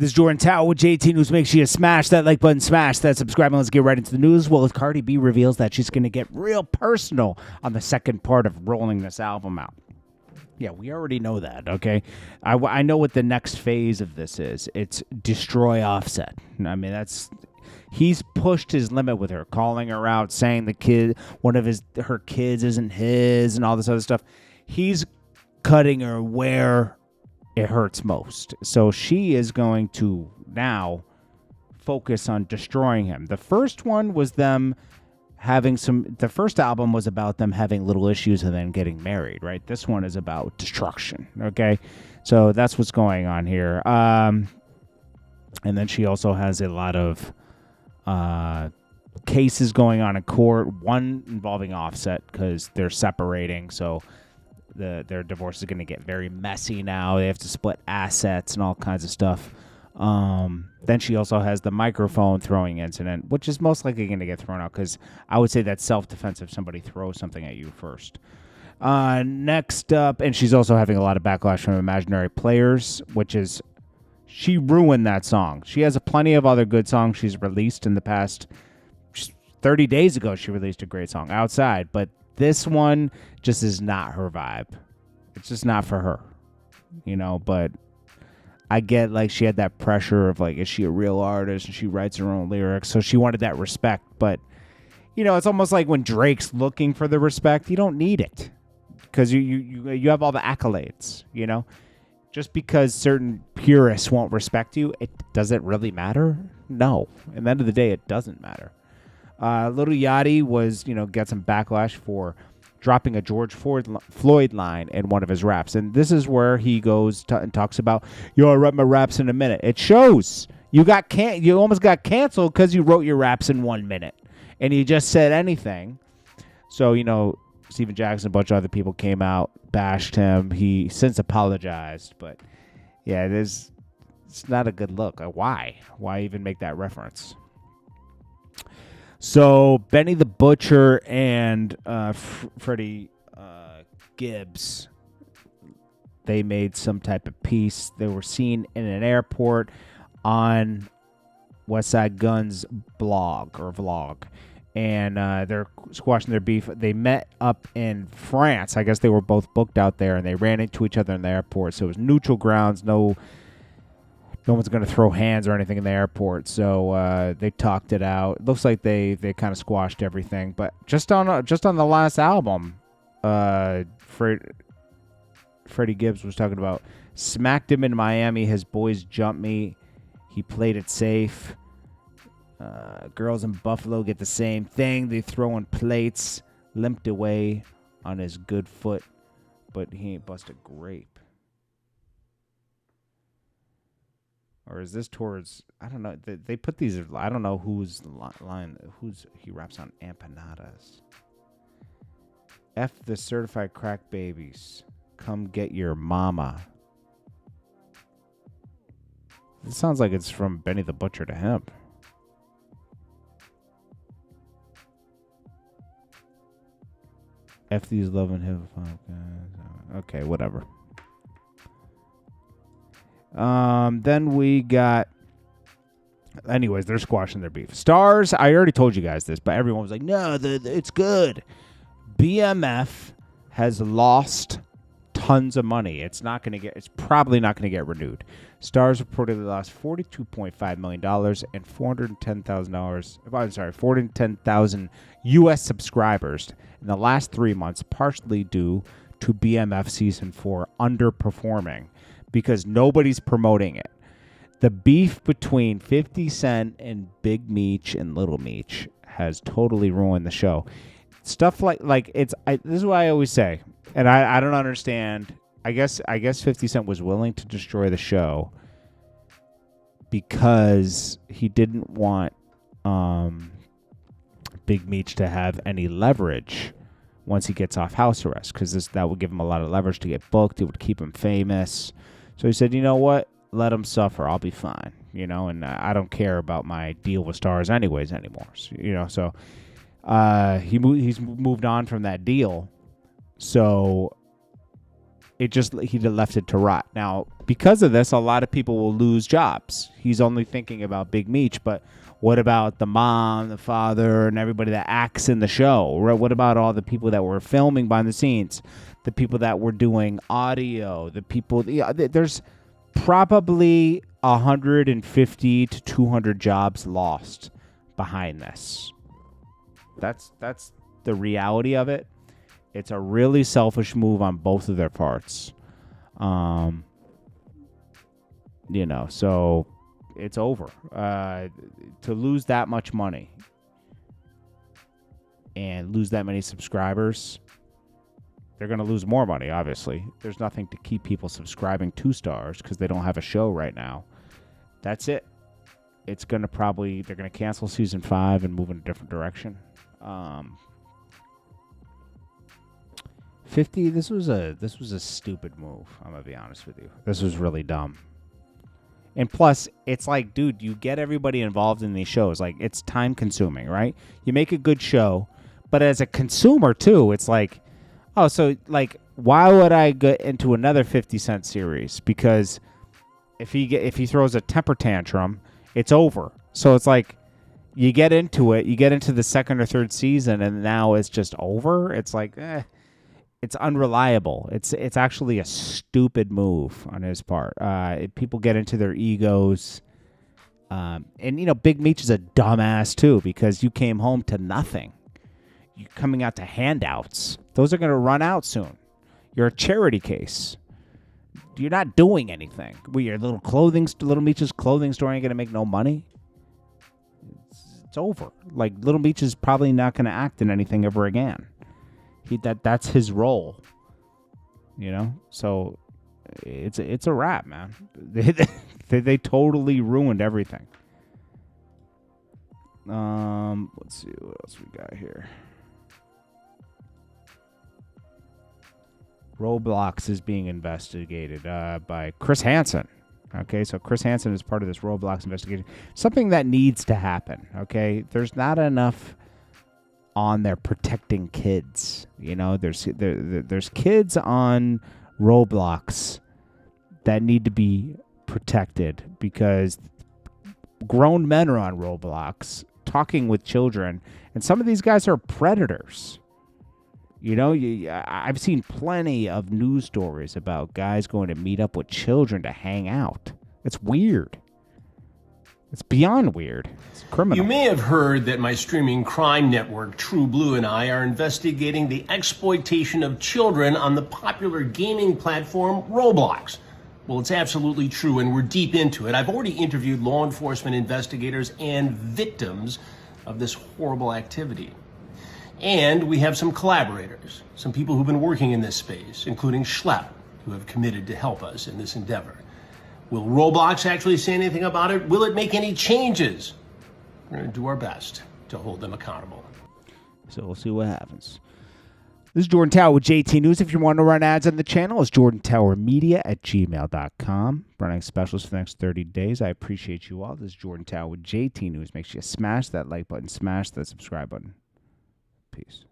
This is Jordan Tower with JT News. Make sure you smash that like button, smash that subscribe, and let's get right into the news. Well, Cardi B reveals that she's going to get real personal on the second part of rolling this album out. Yeah, we already know that, okay? I know what the next phase of this is. It's destroy Offset. I mean, he's pushed his limit with her, calling her out, saying one of her kids isn't his, and all this other stuff. He's cutting her where it hurts most. So she is going to now focus on destroying him. The first one was them the first album was about them having little issues and then getting married, right? This one is about destruction, okay? So that's what's going on here. And then she also has a lot of cases going on in court, one involving Offset because they're separating, so their divorce is going to get very messy now. They have to split assets and all kinds of stuff. Then she also has the microphone throwing incident, which is most likely going to get thrown out because I would say that's self-defense if somebody throws something at you first. Next up, and she's also having a lot of backlash from imaginary players, which is she ruined that song. She has plenty of other good songs she's released in the past. 30 days ago, she released a great song, Outside, but this one just is not her vibe. It's just not for her, but I get she had that pressure of is she a real artist and she writes her own lyrics. So she wanted that respect, but it's almost like when Drake's looking for the respect, you don't need it because you have all the accolades, just because certain purists won't respect you. Does it really matter? No. At the end of the day, it doesn't matter. Lil Yachty was, got some backlash for dropping a George Floyd line in one of his raps. And this is where he goes and talks about, I write my raps in a minute. It shows. You almost got canceled because you wrote your raps in 1 minute. And you just said anything. So, Steven Jackson, a bunch of other people came out, bashed him. He since apologized. But, yeah, it's not a good look. Why? Why even make that reference? So Benny the Butcher and Freddie Gibbs, they made some type of piece. They were seen in an airport on Westside Gunn's vlog, and they're squashing their beef. They met up in France. I guess they were both booked out there, and they ran into each other in the airport. So it was neutral grounds, no one's going to throw hands or anything in the airport. So they talked it out. It looks like they kind of squashed everything. But just on the last album, Freddie Gibbs was talking about smacked him in Miami. His boys jumped me. He played it safe. Girls in Buffalo get the same thing. They throwing plates. Limped away on his good foot, but he ain't bust a grape. Or is this towards, I don't know, they put these, I don't know who's he raps on empanadas. F the certified crack babies. Come get your mama. This sounds like it's from Benny the Butcher to him. F these loving hip-hop guys. Okay, whatever. Then we got, anyways, they're squashing their beef. Stars, I already told you guys this, but everyone was like, no, it's good. BMF has lost tons of money. It's probably not going to get renewed. Stars reportedly lost $42.5 million and $410,000 U.S. subscribers in the last 3 months, partially due to BMF Season 4 underperforming, because nobody's promoting it. The beef between 50 Cent and Big Meech and Little Meech has totally ruined the show. Stuff this is what I always say, and I don't understand. I guess 50 Cent was willing to destroy the show because he didn't want Big Meech to have any leverage once he gets off house arrest, because that would give him a lot of leverage to get booked. It would keep him famous. So he said, you know what? Let him suffer. I'll be fine. And I don't care about my deal with Stars anymore. So he's moved on from that deal. So he left it to rot. Now, because of this, a lot of people will lose jobs. He's only thinking about Big Meech, but what about the mom, the father, and everybody that acts in the show? Right? What about all the people that were filming behind the scenes, the people that were doing audio, the people? There's probably 150 to 200 jobs lost behind this. That's the reality of it. It's a really selfish move on both of their parts. So it's over. To lose that much money and lose that many subscribers, they're going to lose more money, obviously. There's nothing to keep people subscribing to Stars because they don't have a show right now. That's it. It's going to they're going to cancel season 5 and move in a different direction. 50, this was a stupid move. I'm going to be honest with you. This was really dumb. And plus, it's like, dude, you get everybody involved in these shows. Like, it's time consuming, right? You make a good show, but as a consumer too, it's like, oh, so like, why would I get into another 50 Cent series? Because if he throws a temper tantrum, it's over. So it's like, you get into it, you get into the second or third season, and now it's just over. It's like, it's unreliable. It's actually a stupid move on his part. People get into their egos. And, Big Meech is a dumbass, too, because you came home to nothing. You're coming out to handouts. Those are going to run out soon. You're a charity case. You're not doing anything. Your Little Meech's clothing store ain't going to make no money. It's over. Like, Little Meech is probably not going to act in anything ever again. That's his role, So it's a wrap, man. They totally ruined everything. Let's see what else we got here. Roblox is being investigated by Chris Hansen. Okay, so Chris Hansen is part of this Roblox investigation. Something that needs to happen. Okay, there's not enough on there protecting kids. There's kids on Roblox that need to be protected because grown men are on Roblox talking with children, and some of these guys are predators. I've seen plenty of news stories about guys going to meet up with children to hang out. It's weird. It's beyond weird. It's criminal. You may have heard that my streaming crime network, True Blue, and I are investigating the exploitation of children on the popular gaming platform Roblox. Well, it's absolutely true, and we're deep into it. I've already interviewed law enforcement investigators and victims of this horrible activity. And we have some collaborators, some people who've been working in this space, including Schlepp, who have committed to help us in this endeavor. Will Roblox actually say anything about it? Will it make any changes? We're going to do our best to hold them accountable. So we'll see what happens. This is Jordan Tower with JT News. If you want to run ads on the channel, it's jordantowermedia@gmail.com. Running specials for the next 30 days. I appreciate you all. This is Jordan Tower with JT News. Make sure you smash that like button, smash that subscribe button. Peace.